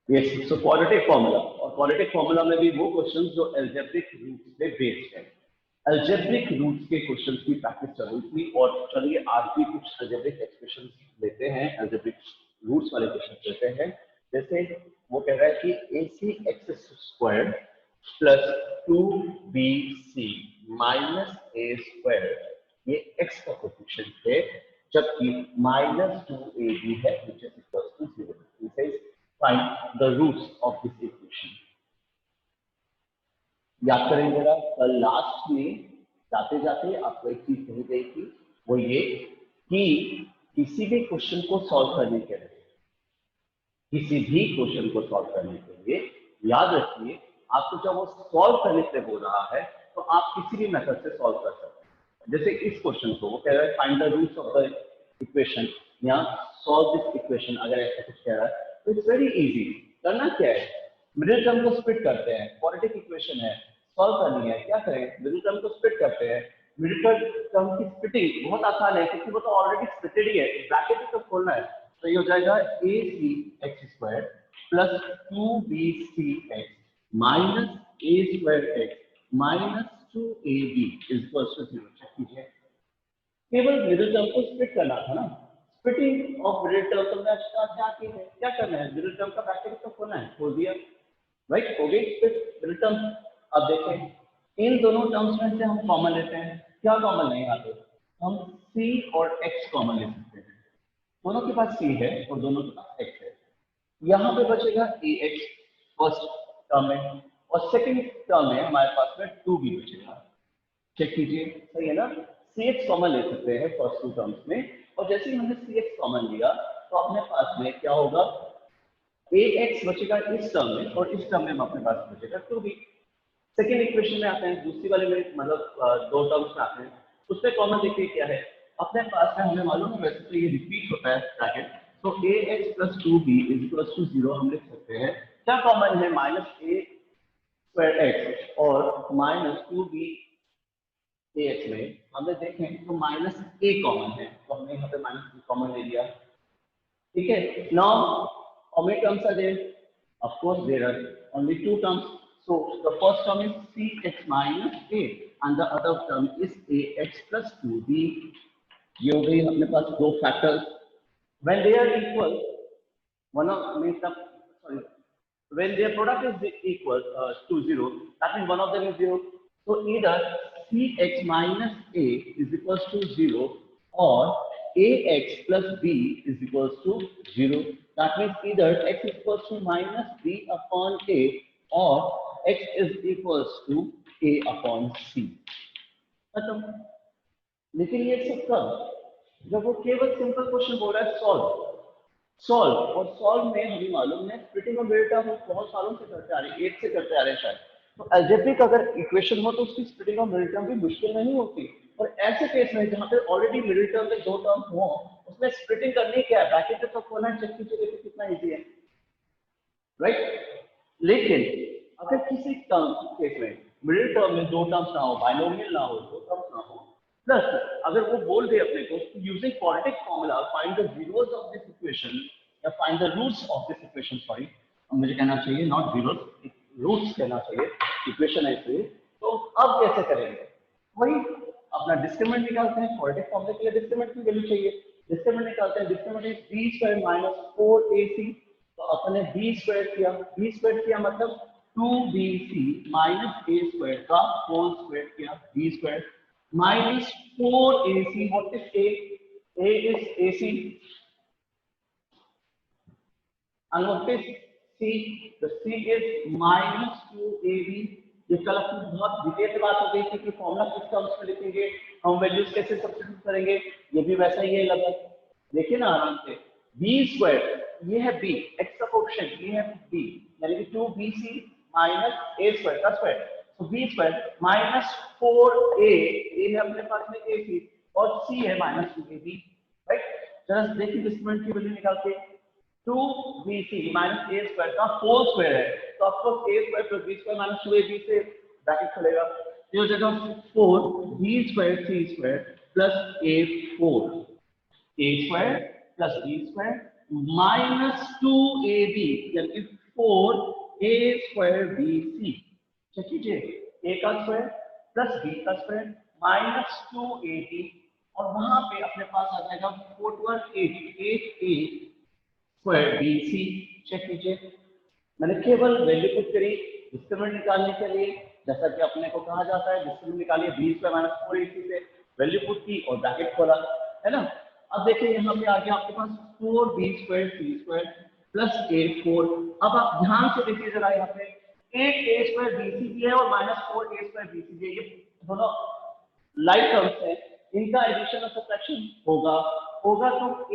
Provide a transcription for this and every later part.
Yes, so quadratic formula, और quadratic formula में भी वो क्वेश्चंस जो अलजेब्रिक रूट्स पे बेस्ड है। अलजेब्रिक रूट्स के क्वेश्चंस की प्रैक्टिस चल रही थी, और चलिए आज भी कुछ अलजेब्रिक एक्सप्रेशंस लेते हैं, अलजेब्रिक रूट्स वाले क्वेश्चन लेते हैं। जैसे वो कह रहा है कि AC x square plus 2BC minus a square, ये x का कोफिशिएंट है, जबकि माइनस 2AB है which is equal to 0। This is find the roots of this equation. याद करेंगे जरा, कल लास्ट में जाते जाते आपको एक चीज कही गई थी, वो ये कि किसी भी क्वेश्चन को सॉल्व करने के लिए, किसी भी क्वेश्चन को सॉल्व करने के लिए याद रखिए, आपको जब वो सॉल्व करने से बोल रहा है तो आप किसी भी मेथड से सॉल्व कर सकते हैं। जैसे इस क्वेश्चन को वो कह रहा है find the roots of the equation या सॉल्व दिस इक्वेशन, अगर ऐसा कुछ कह रहा है तो इट्स वेरी इजी। करना क्या है, मिडिल टर्म को स्प्लिट करते हैं, क्वाड्रेटिक इक्वेशन है, सॉल्व करनी है, क्या करें, मिडिल टर्म को स्प्लिट करते हैं। मिडिल टर्म की स्प्लिटिंग बहुत आसान है क्योंकि वो तो ऑलरेडी स्प्लिटेड ही है, ब्रैकेट ही तो खोलना है। तो ये हो जाएगा AC x square plus 2BC x minus a square x minus 2AB is equal to 0। Check कीजिए, केवल मिडिल टर्म को स्प्लिट करना था ना, स्प्लिटिंग ऑफ मिडिल टर्म तो मैं क्या की है, क्या करना है, मिडिल टर्म का ब्रैकेट तो खोलना है, खोल दिया, राइट, हो गई स्प्लिट मिडिल टर्म। अब देखें इन दोनों टर्म्स में से हम कॉमन लेते हैं, क्या कॉमन नहीं आते, हम C और X कॉमन ले सकते हैं। दोनों के पास C है और दोनों के पास X है, यहाँ पे बचेगा AX फर्स्ट टर्म में, और सेकंड टर्म में हमारे पास में 2B बचेगा। चेक कीजिए, सही है ना, CX कॉमन ले सकते हैं फर्स्ट टू टर्म्स में, और जैसे ही हमने CX कॉमन लिया तो अपने पास में क्या होगा, AX बचेगा इस टर्म में, और इस टर्म में अपने पास बचेगा 2B। सेकेंड इक्वेशन में आते हैं, दूसरी वाले में मतलब दो टर्म्स में आते हैं, उसमें कॉमन देखिए क्या है, अपने पास में हमें मालूम है वैसे तो ये रिपीट होता है ब्रैकेट, तो AX plus 2B is equal to 0 हम लिख सकते हैं। क्या कॉमन है, माइनस ए स्क्वायर एक्स और माइनस 2B AX में हमें देखें तो माइनस ए कॉमन है, तो हमने यहाँ पे माइनस ए कॉमन ले लिया, ठीक है। Now how many terms are there? Of course, there are only two terms. So the first term is CX minus A, and the other term is AX plus 2B. ये हो गई अपने पास दो factors. When they are equal, one of means the sorry, when their product is equal to 0, that means one of them is 0. So either Cx minus A is equals to 0 or Ax plus B is equals to 0. That means either x is equals to minus B upon A or x is equals to A upon C. खत्म। लेकिन ये सब कब, जब वो केवल simple question बोल रहा है सॉल्व, सॉल्व, और सॉल्व में हमें मालूम है स्प्लिटिंग ऑफ डेल्टा हम बहुत सालों से करते आ रहे हैं, 8 से करते आ रहे हैं शायद। तो अलजेब्रिक अगर इक्वेशन हो तो उसकी स्प्लिटिंग ऑफ मिडिल टर्म भी मुश्किल नहीं होती, और ऐसे केस में जहां पे ऑलरेडी मिडिल टर्म में दो टर्म हो, उसमें स्प्लिटिंग करनी क्या है, ब्रैकेट तो खोलना है, चेक कीजिए देखिए कितना इजी है, राइट। लेकिन अगर किसी टर्म केस में मिडिल टर्म में दो टर्म्स ना हो, बाइनोमियल ना हो, दो टर्म्स ना हो, प्लस अगर वो बोल दे अपने को using quadratic formula find the zeros of this equation या find the roots of this equation, sorry मुझे कहना चाहिए नॉट जीरोस, रूट्स कहना चाहिए, इक्वेशन है इसलिए, तो अब कैसे करेंगे, वही अपना डिस्क्रिमिनेंट निकालते हैं, क्वाड्रेटिक फॉर्मूला के लिए डिस्क्रिमिनेंट की वैल्यू चाहिए, डिस्क्रिमिनेंट निकालते हैं, discriminant is b square minus 4ac, तो अपने b स्क्वायर किया, b स्क्वायर किया मतलब 2bc माइनस a स्क्वायर का होल स्क्वायर किया, b square minus 4ac. What is A? A is AC. And what is C? The C is minus 2AB. ये कल अपनी बहुत डिटेल बात हो गई थी कि फॉर्मूला किस टर्म्स में लिखेंगे, हम वैल्यूज कैसे सब्स्टिट्यूट करेंगे, ये भी वैसा ही है लगभग, देखिए ना आराम से। b स्क्वायर ये है b, x का कोएफिशिएंट ये है b, यानी कि 2bc माइनस a स्क्वायर का स्क्वायर, तो b square minus 4a, a है अपने पास में ac और c है माइनस 2ab, राइट। जरा देखिए डिस्क्रिमिनेंट की वैल्यू निकाल के, 2bc माइनस a स्क्वायर का होल स्क्वायर है, तो आपको a square plus b square minus 2ab से ब्रैकेट खुलेगा, ये हो जाएगा 4b square c square plus a4, a square plus b square minus 2ab, यानी 4a² bc, चेक कीजिए, a का स्क्वायर प्लस b का स्क्वायर माइनस 2ab, और वहां पे अपने पास आ जाएगा 8a² bc। चेक कीजिए, मैंने केवल वैल्यू पुट करी डिस्क्रिमिनेंट निकालने के लिए, जैसा कि अपने को कहा जाता है डिस्क्रिमिनेंट निकालिए b² माइनस 4ac से, वैल्यू पुट की और ब्रैकेट खोला, है ना। अब देखिए यहाँ पे आ गया आपके पास 4b² c² प्लस a4। अब आप ध्यान से देखिए जरा, यहाँ पे 8a² bc भी है और माइनस 4a² bc भी है, ये दोनों लाइक टर्म्स है, इनका एडिशन और सब्ट्रैक्शन होगा तो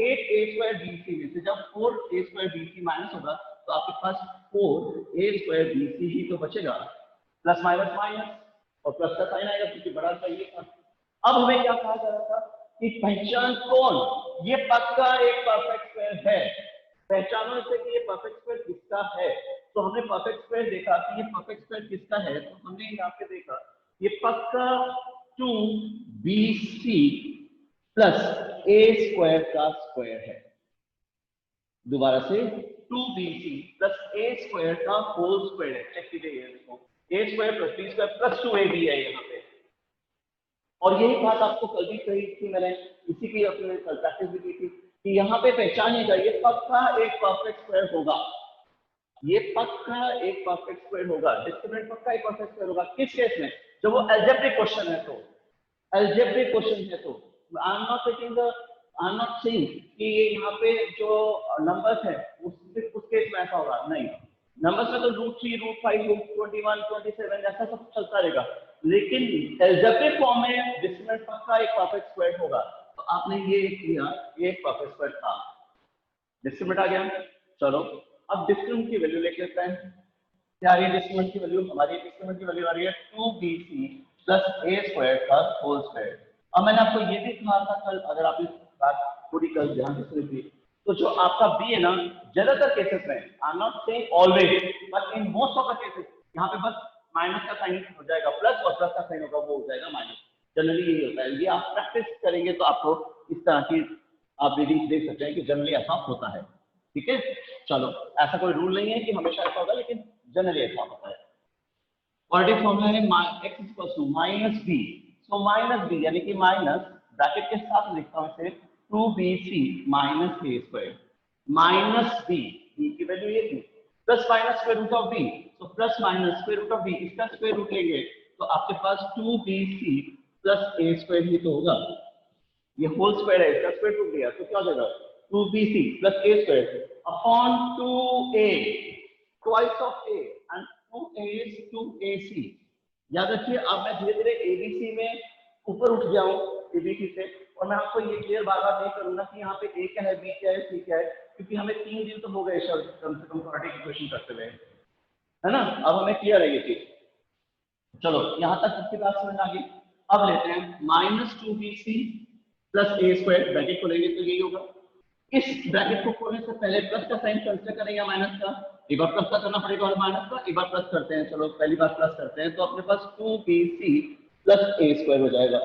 8a² bc में से जब 4a² bc माइनस होगा तो आपके पास 4a² bc ही तो बचेगा, प्लस माइनस माइनस और प्लस का साइन आएगा क्योंकि बड़ा चाहिए था। अब हमें क्या कहा जा रहा था कि पहचान कौन, ये पक्का एक परफेक्ट स्क्वायर है, पहचानो इसे कि ये परफेक्ट स्क्वायर किसका है। तो हमने परफेक्ट स्क्वायर देखा कि ये परफेक्ट स्क्वायर किसका है, तो हमने यहाँ पे देखा ये पक्का 2bc प्लस a² का स्क्वायर है। दोबारा से 2bc प्लस a² का होल स्क्वायर है, चेक कीजिए इसको, a² plus b² plus 2ab है यहाँ पे। और यही बात आपको कल भी कही थी मैंने, इसी की अपने कल प्रैक्टिस भी की थी कि यहाँ पे पहचानिएगा ये पक्का एक परफेक्ट स्क्वायर होगा, ये पक्का एक परफेक्ट स्क्वायर होगा, डिस्क्रिमिनेंट पक्का एक परफेक्ट स्क्वायर होगा। किस केस में, जब वो अलजेब्रिक क्वेश्चन है तो, अलजेब्रिक क्वेश्चन है तो आई एम नॉट सेइंग कि ये यहाँ पे जो नंबर्स है उस केस में ऐसा होगा, नहीं, नंबर्स में तो √3 √5 √21 27 ऐसा सब चलता रहेगा, लेकिन अलजेब्रिक फॉर्म में डिस्क्रिमिनेंट पक्का एक परफेक्ट स्क्वायर होगा। तो आपने ये किया, ये एक परफेक्ट स्क्वायर था, डिस्क्रिमिनेंट आ गया। चलो अब डिस्क्रिमिनेंट की वैल्यू लेके लेते हैं, क्या आ रही है डिस्क्रिमिनेंट की वैल्यू, हमारी डिस्क्रिमिनेंट की वैल्यू आ रही है 2bc प्लस a² का होल स्क्वायर। अब मैंने आपको ये भी कहा था कल, अगर आप इस बात पूरी कल ध्यान से सुनी थी, तो जो आपका b है ना, ज्यादातर केसेस में, I am not saying always but in most of the cases, यहाँ पे बस माइनस का साइन हो जाएगा प्लस और प्लस का साइन होगा वो हो जाएगा माइनस, जनरली यही होता है। ये आप प्रैक्टिस करेंगे तो आपको इस तरह की आप रीडिंग देख सकते हैं कि जनरली ऐसा होता है, ठीक है। चलो ऐसा कोई रूल नहीं है कि हमेशा ऐसा होगा, लेकिन जनरली ऐसा होता है। क्वाड्रेटिक फॉर्मूला है x equals to minus b, so minus b यानी कि माइनस ब्रैकेट के साथ लिखता हूं इसे 2bc minus a² minus b, b की वैल्यू ये थी, plus minus square root of b, तो plus minus square root of b, इसका स्क्वायर रूट लेंगे तो आपके पास 2bc प्लस a² ही तो होगा, ये होल स्क्वायर है, इसका स्क्वायर रूट लिया तो क्या हो जाएगा 2bc plus a² upon 2a, twice of a and 2a is 2ac। याद रखिए, अब मैं धीरे धीरे abc में ऊपर उठ गया हूँ abc से, और मैं आपको ये क्लियर बार बार नहीं करूंगा कि यहाँ पे a क्या है, b क्या है, c क्या है, क्योंकि हमें 3 दिन तो हो गए कम से कम क्वाड्रेटिक इक्वेशन करते हुए, है ना। अब हमें क्लियर है ये चीज, चलो यहाँ तक इसकी बात समझ आ गई। अब लेते हैं minus 2bc plus a² bracket खोलेंगे तो यही होगा, इस ब्रैकेट को खोलने से पहले प्लस का साइन कंसीडर करें या माइनस का, एक बार प्लस का करना पड़ेगा और माइनस का, एक बार प्लस करते हैं, चलो पहली बार प्लस करते हैं तो अपने पास 2bc प्लस a² हो जाएगा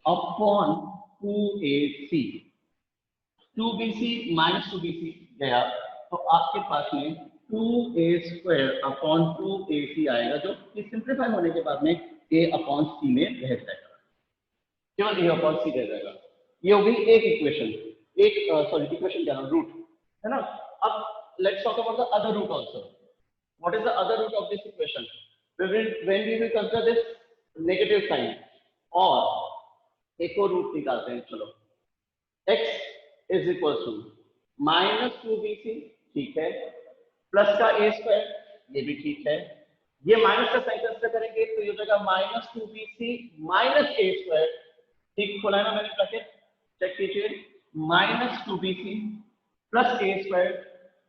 upon 2ac, 2bc minus 2bc गया तो आपके पास में 2a² अपॉन 2ac आएगा, जो कि सिंप्लीफाई होने के बाद में a अपॉन c में रह जाएगा, केवल a अपॉन c रह जाएगा। ये हो गई एक इक्वेशन, एक सॉरी इक्वेशन क्या है, रूट, है ना। अब let's talk about the other root also. What is the other root of this equation, when we will consider this negative sign, और एक और रूट निकालते हैं, चलो x is equal to minus 2bc, ठीक है, प्लस का a², ये भी ठीक है, ये माइनस का साइन कंसीडर करेंगे तो ये हो जाएगा माइनस 2bc माइनस a², ठीक खोला है ना मैंने ब्रैकेट, चेक कीजिए, माइनस 2bc प्लस a²,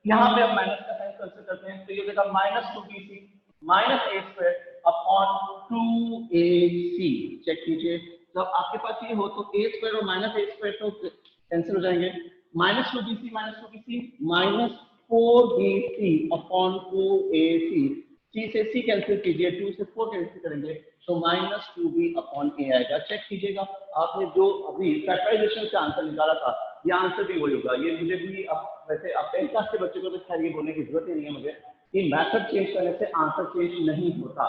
यहाँ पे हम माइनस का साइन कंसीडर करते हैं तो ये हो जाएगा minus 2bc minus a² upon 2ac, check कीजिए, जब आपके पास ये हो तो a² और माइनस a² तो कैंसिल हो जाएंगे, minus 2bc minus 4bc upon 2ac, c से c कैंसिल कीजिए, 2 से 4 कैंसिल करेंगे तो माइनस 2b अपॉन a आएगा। चेक कीजिएगा, आपने जो अभी फैक्टराइजेशन का आंसर निकाला था ये आंसर भी वही होगा, ये मुझे भी अब वैसे अब 10 क्लास के बच्चे को तो खैर ये बोलने की जरूरत ही नहीं है मुझे, कि मेथड चेंज करने से आंसर चेंज नहीं होता,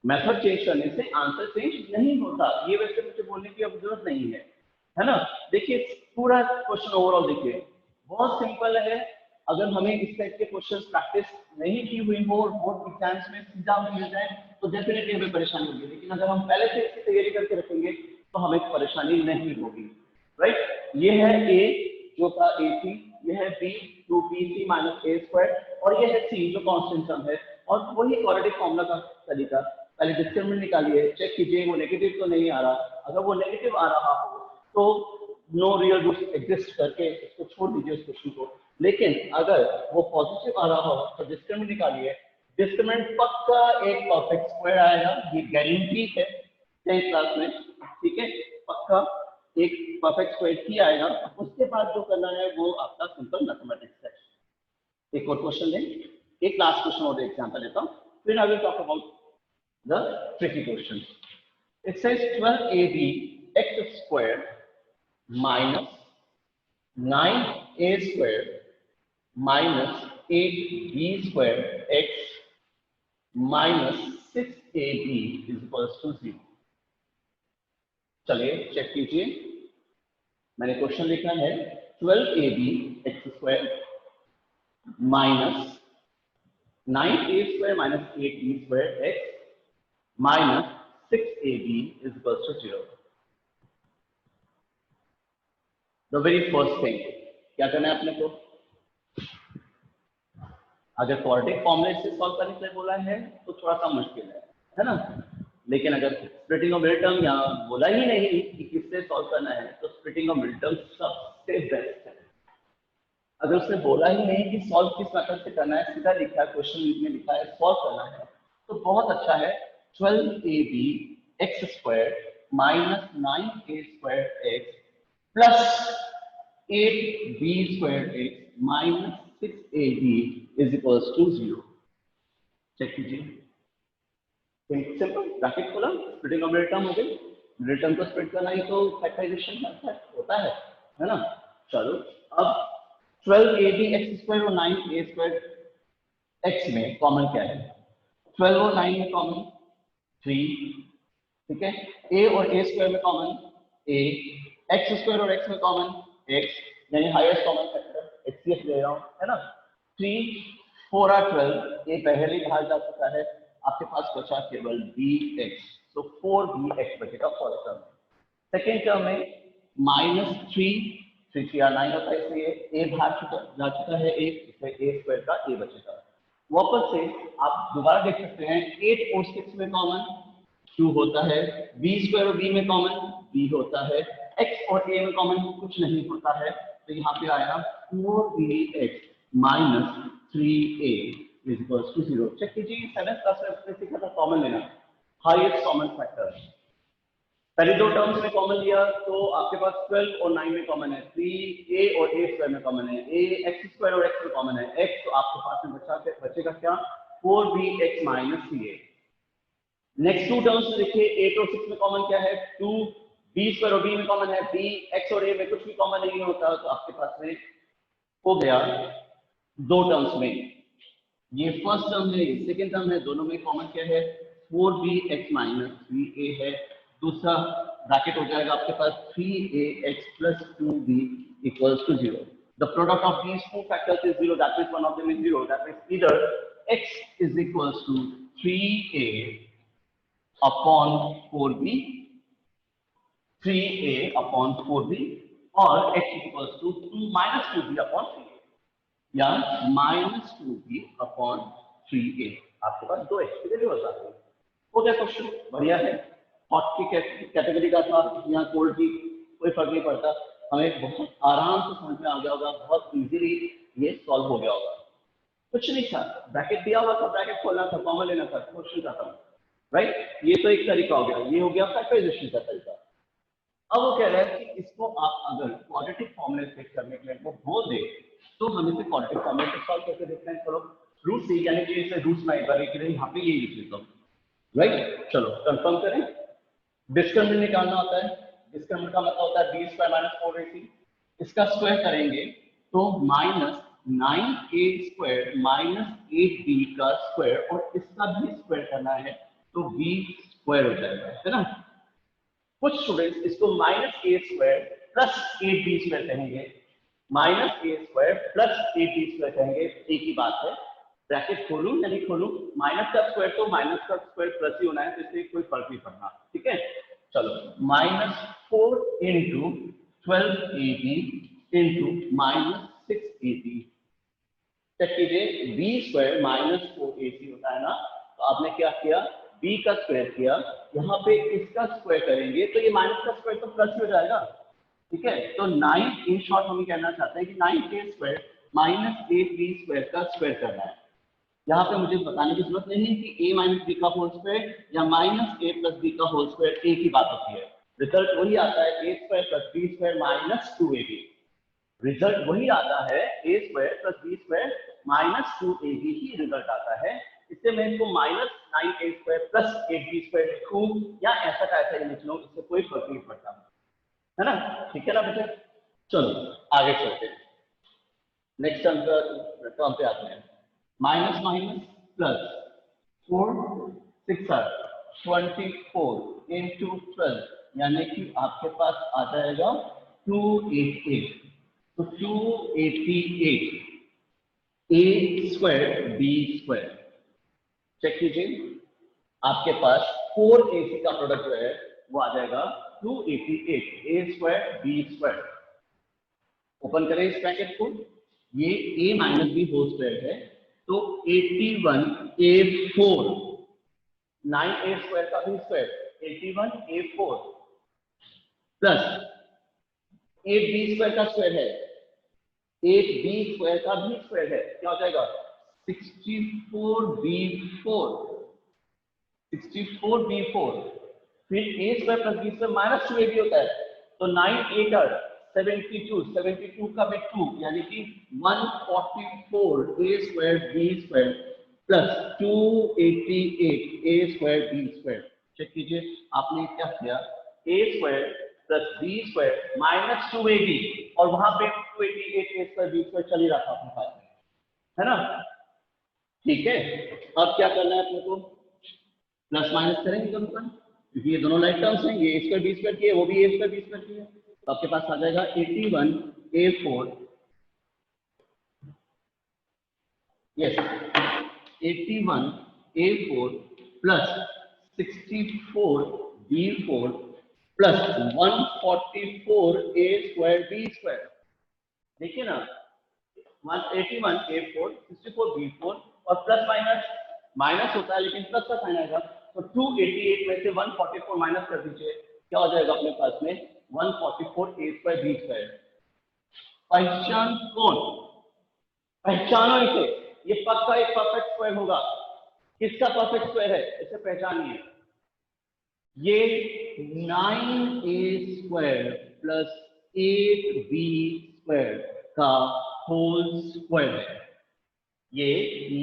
मेथड चेंज करने से आंसर चेंज नहीं होता। ये वैसे मुझे बोलने की अब जरूरत नहीं है ना। देखिए पूरा क्वेश्चन ओवरऑल देखिए बहुत सिंपल है। अगर हमें इस टाइप के क्वेश्चंस प्रैक्टिस नहीं की हुई हो और बोर्ड एग्जाम्स में सीधा मिल जाए तो डेफिनेटली हमें परेशानी होगी, लेकिन अगर हम पहले से इसकी तैयारी करके रखेंगे तो हमें परेशानी नहीं होगी, राइट। ये है ए जो था ए सी, ये है B 2bc minus a square और ये है सी जो कांस्टेंट टर्म है। और वही क्वाड्रेटिक फॉर्मूला का तरीका, पहले डिस्क्रिमिनेंट निकालिए, चेक कीजिए वो नेगेटिव तो नहीं आ रहा। अगर वो नेगेटिव आ रहा हो तो नो रियल रूट्स एग्जिस्ट करके इसको छोड़ दीजिए उस क्वेश्चन को। लेकिन अगर वो पॉजिटिव आ रहा हो तो डिस्क्रिमिनेंट निकालिए, डिस्क्रिमिनेंट पक्का एक परफेक्ट स्क्वायर आएगा, ये गारंटी है 10th क्लास में, ठीक है, पक्का एक परफेक्ट स्क्वायर ही आएगा। उसके बाद जो करना है वो आपका सिंपल मैथमेटिक्स है। एक और क्वेश्चन लें, एक लास्ट क्वेश्चन और एग्जांपल लेता हूं, फिर I will talk about the tricky question. It says 12ab x square minus 9a square minus 8b square x minus 6ab is equals to 0। चलिए चेक कीजिए, मैंने क्वेश्चन लिखा है 12ab x square minus 9a square minus 8b square x minus 6ab is equals to 0। The very first thing क्या करना है अपने को, अगर क्वाड्रेटिक फॉर्मूले से सॉल्व करने के लिए बोला है तो थोड़ा सा मुश्किल है ना। लेकिन अगर स्प्लिटिंग ऑफ मिड टर्म यहाँ बोला ही नहीं कि किससे सॉल्व करना है तो स्प्लिटिंग ऑफ मिड टर्म सबसे बेस्ट है। अगर उसने बोला ही नहीं कि सॉल्व किस मेथड से करना है, सीधा लिखा है क्वेश्चन में लिखा है सॉल्व करना है, तो बहुत अच्छा है। 12ab x square minus 9a square x plus 8b square x minus 6ab is equals to 0। Check कीजिए, सिंपल ब्रैकेट खोला, स्प्लिटिंग ऑफ मिड टर्म हो गई। मिड टर्म को स्प्लिट करना ही तो फैक्टराइजेशन होता है ना। चलो अब 12ab x स्क्वायर और 9a स्क्वायर x में कॉमन क्या है, 12 और 9 में कॉमन 3, ठीक है। a और a स्क्वायर में कॉमन a, x स्क्वायर और x में कॉमन x, यानी हाईएस्ट कॉमन फैक्टर HCF ले रहा हूं, है ना। 3 4 और 12 a पहले ही बाहर जा चुका है, आपके पास बचा केवल bx, तो 4bx बचेगा फर्स्ट टर्म में। सेकेंड टर्म में माइनस 3 3 और 9 होता है, इसलिए a बाहर जा चुका है, इसलिए a स्क्वायर का a बचेगा। वापस से आप दोबारा देख सकते हैं 8 और 6 में कॉमन 2 होता है, b स्क्वायर और b में कॉमन b होता है, x और a में कॉमन कुछ नहीं होता है, तो यहाँ पे आएगा 4bx minus 3a is equals to 0। Check कीजिए 7th क्लास में अपने सीखा था कॉमन लेना, हाईएस्ट कॉमन फैक्टर। पहले दो टर्म्स में कॉमन लिया तो आपके पास 12 और 9 में कॉमन है, 3a और a स्क्वायर में कॉमन है, a x स्क्वायर और x में कॉमन है, x तो आपके पास में बचेगा क्या 4bx minus 3a। Next to terms देखिए 8 और 6 में कॉमन क्या है 2, b स्क्वायर और b में कॉमन है b, x और a में कुछ भी कॉमन नहीं होता, तो आपके पास में हो गया दो टर्म्स में, ये फर्स्ट टर्म है ये सेकेंड टर्म है, दोनों में कॉमन क्या है 4bx माइनस 3a है। दूसरा ब्रैकेट हो जाएगा आपके पास 3ax plus 2b equals to 0। The product of these two factors is 0, that means one of them is 0, that means either x is equals to 3a upon 4b, 3a upon 4b, और x is equals to 2 minus 2b upon 3a, या minus 2b upon 3a। आपके पास दो x की value हो जाती है। हो गया क्वेश्चन, बढ़िया है। हॉट की कैटेगरी का था, यहाँ कोल्ड की कोई फर्क नहीं पड़ता, हमें बहुत आराम से समझ में आ गया होगा, बहुत इजीली ये सॉल्व हो गया होगा। कुछ नहीं था, ब्रैकेट दिया हुआ था, ब्रैकेट खोलना था, कॉमन लेना था, क्वेश्चन खत्म, राइट। ये तो एक तरीका हो गया, ये हो गया फैक्टराइजेशन का तरीका। अब वो कह रहा है कि इसको आप अगर क्वाड्रेटिक फॉर्मूले से करने के लिए वो बोल दे तो हम इसे क्वाड्रेटिक फॉर्मूले से सॉल्व करके देखते हैं। चलो रूट सी यानी कि इसे रूट्स में एक बार एक यहाँ पे ये लिख लेता हूँ, राइट। चलो कंफर्म करें, डिस्क्रिमिनेंट निकालना होता है, डिस्क्रिमिनेंट का मतलब होता है b स्क्वायर माइनस 4ac, इसका स्क्वायर करेंगे तो माइनस 9a² माइनस 8b का स्क्वायर और इसका भी स्क्वायर करना है तो b स्क्वायर हो जाएगा, है ना। कुछ स्टूडेंट्स इसको -a² प्लस 8b² कहेंगे, -a² प्लस 8b² कहेंगे, एक ही बात है। ब्रैकेट खोलूं या नहीं खोलूं, माइनस का स्क्वायर तो माइनस का स्क्वायर प्लस ही होना है, तो इससे कोई फर्क नहीं पड़ना, ठीक है। चलो, -4 × 12ab × -6ab, चेक कीजिए, b² -4ac होता है ना, तो आपने क्या किया, b का स्क्वायर किया, यहाँ पे इसका स्क्वायर करेंगे तो ये माइनस का स्क्वायर तो प्लस ही हो जाएगा, ठीक है। तो 9 इन शॉर्ट हम कहना चाहते हैं कि 9a² माइनस 8b² का स्क्वायर करना है। यहाँ पे मुझे बताने की जरूरत नहीं है कि a माइनस b का होल स्क्वायर या -a प्लस b का होल स्क्वायर एक ही बात होती है, रिजल्ट वही आता है a² plus b² minus 2ab, result वही आता है a² plus b² minus 2ab ही रिजल्ट आता है। इससे मैं इसको -9a² प्लस 8b² लिखूं या ऐसा का ऐसा ही लिख लूं, इससे कोई फर्क नहीं पड़ता, है ना, ठीक है ना बेटा। चलो आगे चलते हैं, नेक्स्ट टर्म पे आते हैं। माइनस माइनस प्लस 4 6 24 इंटू 12, यानी कि आपके पास आ जाएगा 288, तो 288 a² b², चेक कीजिए, आपके पास 4ac का प्रोडक्ट जो है वो आ जाएगा 288 a² b²। ओपन करें इस ब्रैकेट को, ये a minus b whole square है, तो 81a4, 9a² का भी स्क्वायर 81a4 प्लस 8b² का स्क्वायर है, 8b² का भी स्क्वायर है, क्या हो जाएगा 64b4, 64b4, फिर a² plus b² minus 2ab होता है, तो 9 8 72, 72 का भी 2, यानी कि 144 a² b² plus 288 a² b²। Check कीजिए, आपने क्या किया, a² plus b² minus 2ab, और वहां पे 288 a² b² चल ही रहा था अपने पास में, है ना, ठीक है। अब क्या करना है अपने को, प्लस माइनस करेंगे दोनों का, क्योंकि ये दोनों लाइक टर्म्स हैं, ये a² b² की है, वो भी a² b² की है, तो आपके पास आ जाएगा 81a4, yes 81a4 plus 64b4 plus 144 a² b²। देखिए ना, 81a4 64b4 और प्लस माइनस माइनस होता है लेकिन प्लस का साइन आएगा, तो 288 में से 144 माइनस कर दीजिए, क्या हो जाएगा अपने पास में 144 a² b²। पहचान कौन, पहचानो इसे, ये पक्का एक परफेक्ट स्क्वायर होगा। किसका परफेक्ट स्क्वायर है, इसे पहचानिए, ये 9a² प्लस 8b² का होल स्क्वायर है, ये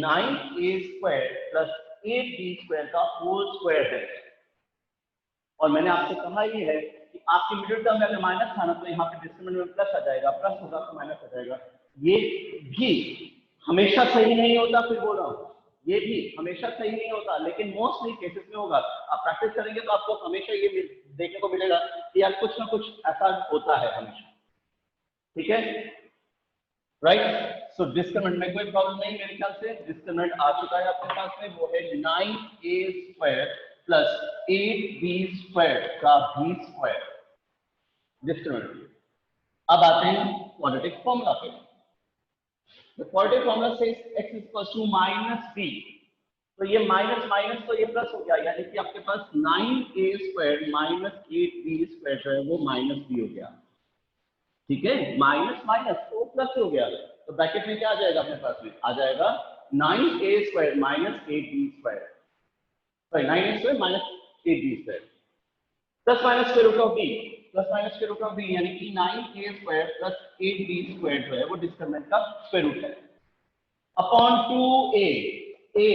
9a² प्लस 8b² का होल स्क्वायर है। और मैंने आपसे कहा ही है कि आपके मिडिल टर्म में अगर माइनस था ना, तो यहाँ पे डिस्क्रिमिनेंट में प्लस आ जाएगा, प्लस होगा तो माइनस आ जाएगा। ये भी हमेशा सही नहीं होता, फिर बोल रहा हूँ, ये भी हमेशा सही नहीं होता, लेकिन मोस्टली केसेस में होगा। आप प्रैक्टिस करेंगे तो आपको हमेशा ये देखने को मिलेगा कि यार कुछ ना कुछ ऐसा होता है हमेशा, ठीक है, राइट। सो डिस्क्रिमिनेंट में कोई प्रॉब्लम नहीं, मेरे ख्याल से डिस्क्रिमिनेंट आ चुका है आपके पास में, वो है 9a² प्लस 8b² का भी स्क्वायर, डिस्क्रिमिनेंट। अब आते हैं क्वाड्रेटिक फॉर्मूला पे। The quadratic formula says x is equal to -b, तो ये माइनस माइनस तो ये प्लस हो गया, यानी कि आपके पास 9a² माइनस 8b² जो है वो माइनस b हो गया, ठीक है, माइनस माइनस तो प्लस हो गया, तो ब्रैकेट में क्या आ जाएगा अपने पास में, आ जाएगा 9a² minus 8b², sorry 9a² minus 8b² plus minus square root of b, plus minus square root of b, यानी कि 9a² प्लस 8b² जो है वो डिस्क्रिमिनेंट का स्क्वायर रूट है, अपॉन 2a, a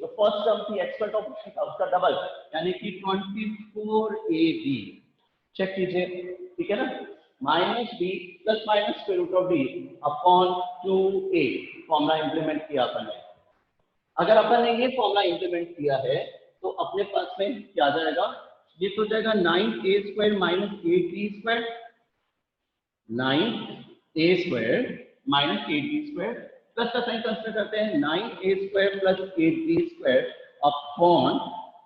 तो फर्स्ट टर्म थी x² ऑफ उसका डबल, यानी कि 24ab, चेक कीजिए, ठीक है ना, minus b plus minus square root of b upon 2a formula implement किया अपन ने। अगर अपन ने ये फॉर्मूला इंप्लीमेंट किया है तो अपने पास में क्या आ जाएगा, ये तो जाएगा 9a square minus 8b square, 9a square minus 8b square plus का साइन कंसीडर करते हैं 9a square plus 8b square upon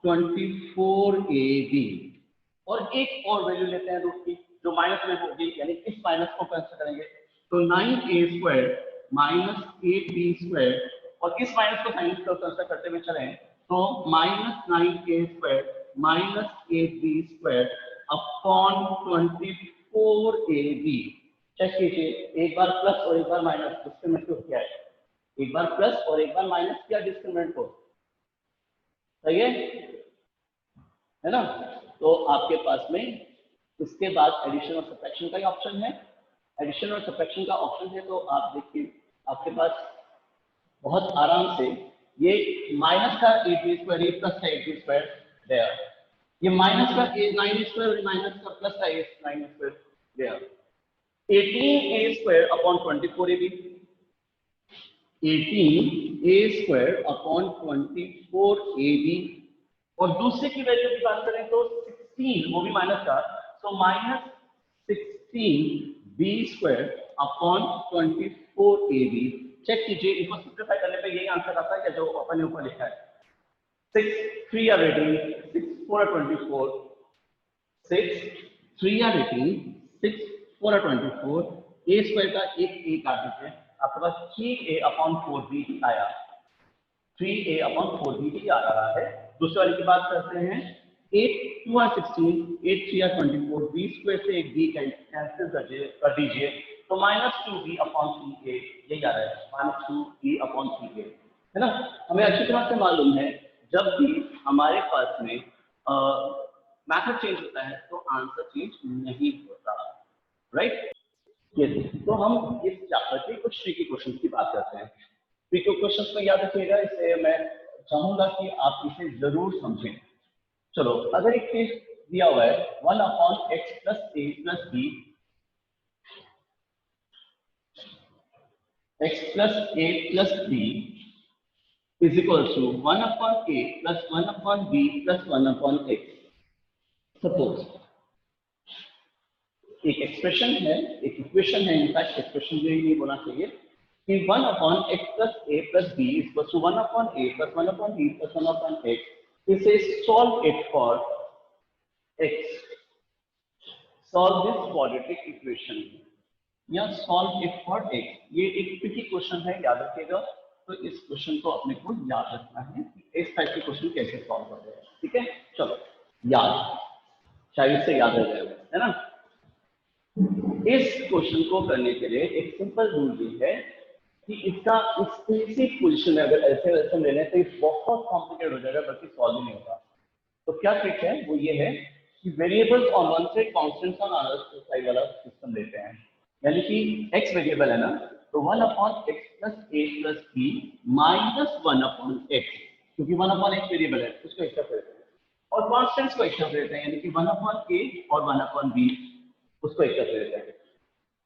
24ab, और एक और वैल्यू लेते हैं रूट की जो माइनस में होगी, यानी इस माइनस को कंसीडर करेंगे तो 9a square minus 8b square, और इस माइनस को साइन को कंसीडर करते हुए चलें तो minus 9a square minus 8b square upon 24ab। Check कीजिए, एक बार प्लस और एक बार माइनस डिस्क्रिमिनेंट को किया है, एक बार प्लस और एक बार माइनस किया डिस्क्रिमिनेंट को, सही है ना। तो आपके पास में इसके बाद एडिशन और सब्ट्रैक्शन का ही ऑप्शन है, एडिशन और सब्ट्रैक्शन का ऑप्शन है। तो आप देखिए आपके पास बहुत आराम से ये माइनस का 8b स्क्वायर ये प्लस का 8b स्क्वायर देयर, ये माइनस का 9a स्क्वायर माइनस का प्लस का 9a square there, 18a square upon 24ab, 18a square upon 24ab, और दूसरे की वैल्यू की बात करें तो 16, वो भी माइनस का, तो minus 16b square upon 24ab। Check कीजिए, इसको सिंप्लीफाई करने पे यही आंसर आता है क्या जो अपन ने ऊपर लिखा है, 6 3 are 18, 6 4 are 24, 6 3 are 18, 6 4 are 24, a square का एक काट दीजिए, आपके पास 3a अपॉन 4b आया, 3a अपॉन 4b आ रहा है। दूसरे वाले की बात करते हैं, 8 2 are 16, 8 3 are 24, b स्क्वायर से एक b कैंसिल कर दीजिए तो माइनस 2b अपॉन 3a यही आ रहा है, माइनस 2b अपॉन 3a, है ना। हमें अच्छी तरह से मालूम है जब भी हमारे पास में मैथड चेंज होता है तो आंसर चेंज नहीं होता, राइट। ये तो हम इस चैप्टर के कुछ ट्रिकी क्वेश्चन की बात करते हैं। ट्रिकी क्वेश्चन को याद रखिएगा, इसे मैं चाहूंगा कि आप इसे जरूर समझें। चलो, अगर एक केस दिया हुआ है 1 upon x plus a plus b, x plus a plus b is equal to 1 upon a plus 1 upon b plus 1 upon x. Suppose एक एक्सप्रेशन है, एक इक्वेशन है, इनफैक्ट एक्सप्रेशन यही नहीं बोलना चाहिए कि 1 upon x plus a plus b is equal to 1 upon a plus 1 upon b plus 1 upon x. इसे solve it for x, solve this quadratic equation या सॉल्व इट फॉर एक्स। ये एक tricky question है, याद रखिएगा। तो इस question को अपने को याद रखना है कि इस टाइप के क्वेश्चन कैसे सॉल्व करते हैं, ठीक है। चलो याद, शायद से याद रह जाएगा, है ना। इस क्वेश्चन को करने के लिए एक सिंपल रूल ये है कि इसका स्पेसिफिक पोजीशन में अगर ऐसे वैसे लेने तो बहुत कॉम्प्लिकेटेड हो जाएगा, बल्कि सॉल्व ही नहीं होगा। तो क्या ट्रिक है, वो ये है कि variables on one side constants on other side वाला सिस्टम लेते हैं। यानी कि x वेरिएबल है ना, तो 1 upon x plus a plus b minus 1 upon x, क्योंकि 1 अपॉन एक्स वेरिएबल है उसको एक तरफ लेते हैं, और कांस्टेंट्स को एक तरफ लेते हैं, यानी कि 1 अपॉन ए और 1 अपॉन बी उसको एक तरफ लेते हैं।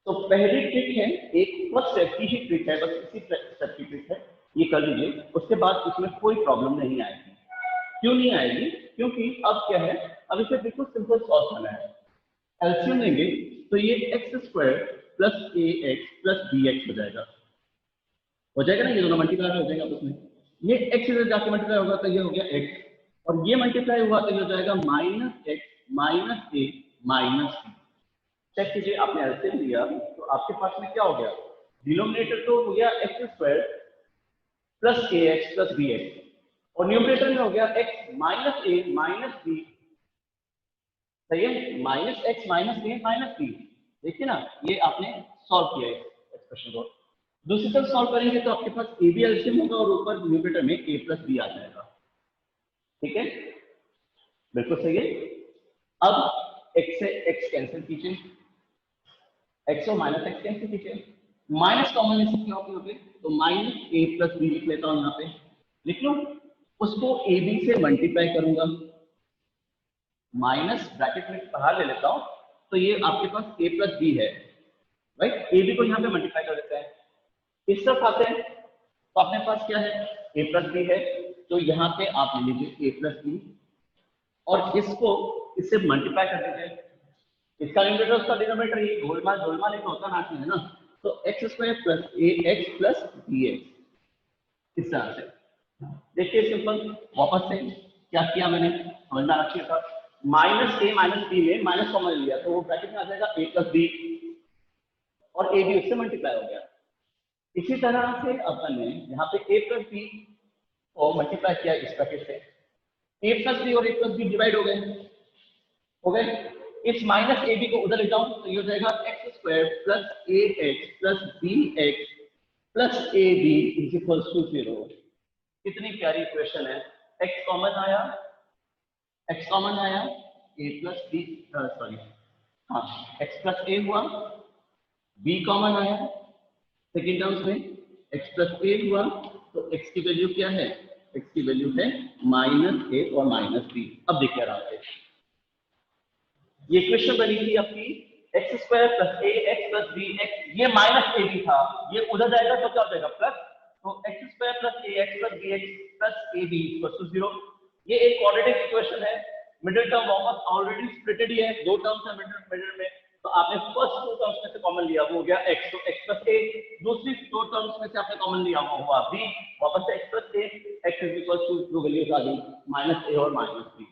तो पहली ट्रिक है, एक फर्स्ट स्टेप की ही ट्रिक है, बस इसी स्टेप की ट्रिक है, ये कर लीजिए। उसके बाद इसमें कोई प्रॉब्लम नहीं आएगी। क्यों नहीं आएगी? क्योंकि अब क्या है, अब इसे बिल्कुल सिंपल सॉल्व करना है। एलसीएम लेंगे तो ये x square plus a x plus b x हो जाएगा ना, ये दोनों मल्टीप्लाई हो जाएगा आपस में। ये एक्स इधर जाके मल्टीप्लाई होगा तो ये हो गया एक्स, और ये मल्टीप्लाई हुआ तो ये हो जाएगा माइनस एक्स माइनस ए माइनस बी। चेक कीजिए, आपने एलसीएम लिया तो आपके पास में क्या हो गया, डिनोमिनेटर तो हो गया x square plus a x plus b x, और न्यूमरेटर में हो गया x माइनस ए माइनस बी, सही है, माइनस एक्स माइनस ए माइनस बी। देखिए ना, ये आपने सॉल्व किया है एक्सप्रेशन को। दूसरी तरफ सॉल्व करेंगे तो आपके पास ए भी एलसीएम होगा और ऊपर न्यूमरेटर में a प्लस बी आ जाएगा, ठीक है, बिल्कुल सही है। अब x से x कैंसिल कीजिए, x और माइनस एक्स कैंसिल कीजिए, माइनस कॉमन ले सकते हो आप यहाँ पे, तो माइनस ए प्लस बी लिख लेता हूँ यहाँ पे, लिख लो। उसको ए बी से मल्टीप्लाई करूंगा, माइनस ब्रैकेट में बाहर ले लेता हूं तो ये आपके पास a प्लस बी है, राइट। ए बी को यहाँ पे मल्टीप्लाई कर देते हैं, इस तरफ आते हैं तो अपने पास क्या है, a प्लस बी है, तो यहाँ पे आप ले लीजिए a प्लस बी और इसको इससे मल्टीप्लाई कर दीजिए, इसका न्यूमरेटर उसका डिनोमिनेटर, ये गोलमाल गोलमाल एक होता ना है ना, तो x square plus a x plus b x, इस तरह से। देखिए सिंपल, वापस से क्या किया मैंने, समझना रखिएगा, माइनस ए माइनस बी में माइनस कॉमन लिया तो वो ब्रैकेट में आ जाएगा ए प्लस बी और ए बी उससे मल्टीप्लाई हो गया। इसी तरह से अपन ने यहाँ पे ए प्लस बी को मल्टीप्लाई किया इस ब्रैकेट से, ए प्लस बी और ए प्लस बी डिवाइड हो गए। इस माइनस ए बी को उधर ले जाऊं तो ये हो जाएगा x square plus a x plus b x plus a b is equal to 0। कितनी प्यारी इक्वेशन है, एक्स कॉमन आया, ए प्लस बी सॉरी हाँ एक्स प्लस ए हुआ, बी कॉमन आया सेकेंड टर्म्स में, एक्स प्लस ए हुआ, तो एक्स की वैल्यू क्या है, एक्स की वैल्यू है माइनस ए और माइनस बी। अब देखिए आराम से, ये इक्वेशन बनी थी आपकी x square plus a x plus b x, ये माइनस ए बी था, ये उधर जाएगा तो क्या हो जाएगा प्लस, तो x square plus a x plus b x plus a b equal to 0। ये एक क्वाड्रेटिक इक्वेशन है, मिडिल टर्म वापस ऑलरेडी स्प्लिटेड ही है, दो टर्म्स है मिडिल में, तो आपने फर्स्ट दो टर्म्स में से कॉमन लिया वो हो गया x, तो x प्लस a, दूसरी दो टर्म्स में से आपने कॉमन लिया वो हुआ b, वापस से x plus a, x is equal to दो वैल्यूज आ गई माइनस a और माइनस b।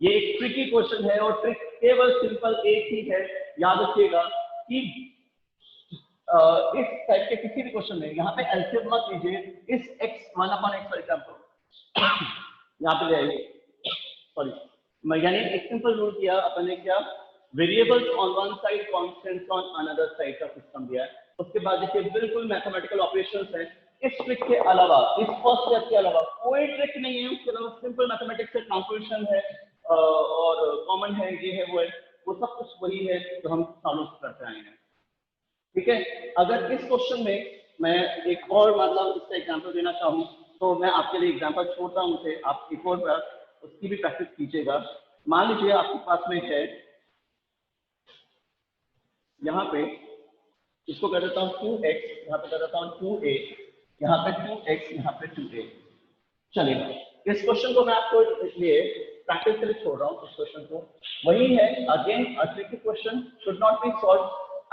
ये एक ट्रिकी क्वेश्चन है और ट्रिक केवल सिंपल एक ही है, याद रखिएगा कि इस टाइप के किसी भी क्वेश्चन में यहाँ पे एलसीएम मत लीजिए, इस x 1/x फॉर एग्जांपल यहाँ पे ले आइए, सॉरी मैं यानी एक सिंपल रूल किया अपन ने, क्या variables on one side constants on another side का सिस्टम दिया है। उसके बाद देखिए बिल्कुल मैथमेटिकल ऑपरेशंस है, इस ट्रिक के अलावा, इस फर्स्ट स्टेप के अलावा कोई ट्रिक नहीं है, उसके अलावा सिंपल मैथमेटिक्स से ट्रांसफॉर्मेशन है और कॉमन है, ये है वो है, वो सब कुछ वही है जो हम सॉल्व करते आए हैं। ठीक है, अगर इस क्वेश्चन में मैं एक और मतलब इसका एग्जांपल देना चाहूँ तो मैं आपके लिए एग्जांपल छोड़ता हूँ उसे, आप एक और बार उसकी भी प्रैक्टिस कीजिएगा। मान लीजिए आपके पास में है यहाँ पे, इसको कर देता हूँ 2x, यहाँ पे कर देता हूँ 2a, यहाँ पे 2x, यहाँ पे 2a। चलिए इस क्वेश्चन को मैं आपको लिए प्रैक्टिस के लिए छोड़ रहा हूँ, इस क्वेश्चन को वही है, again a tricky question, should not be solve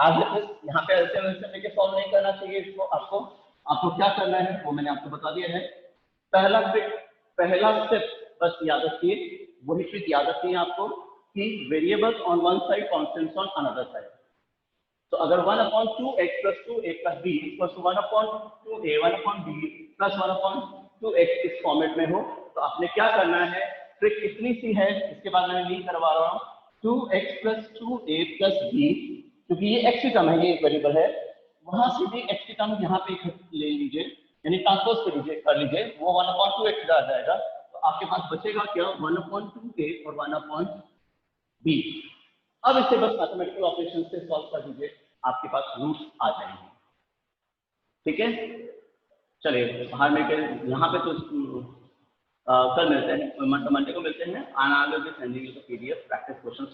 as it is, यहाँ पे एलसीएम लेके सॉल्व नहीं करना चाहिए इसको, आपको क्या करना है वो मैंने आपको बता दिया है। पहला स्टेप बस याद रखिए, वही ट्रिक याद रखिए आपको कि variables on one side constants on another side. तो अगर 1/2x plus 2a plus b equals to 1/2a 1/b plus 1/2x इस फॉर्मेट में हो तो आपने क्या करना है, ट्रिक इतनी सी है, इसके बाद मैं लिंक करवा रहा हूँ, 2x plus 2a plus b, क्योंकि ये x की टर्म है, ये एक वेरिएबल है, वहां से भी x की टर्म यहाँ पे ले लीजिए, यानी ट्रांसपोज कर लीजिए, वो 1/2x आ जाएगा, तो आपके पास बचेगा क्या 1/2a और 1/b। अब इसे बस मैथमेटिकल ऑपरेशन से सॉल्व कर दीजिए, आपके पास रूट्स आ जाएंगे। ठीक है, चलिए बाहर में यहाँ पे तो कल मिलते हैं, मंडे को मिलते हैं, analysis and PDF practice questions.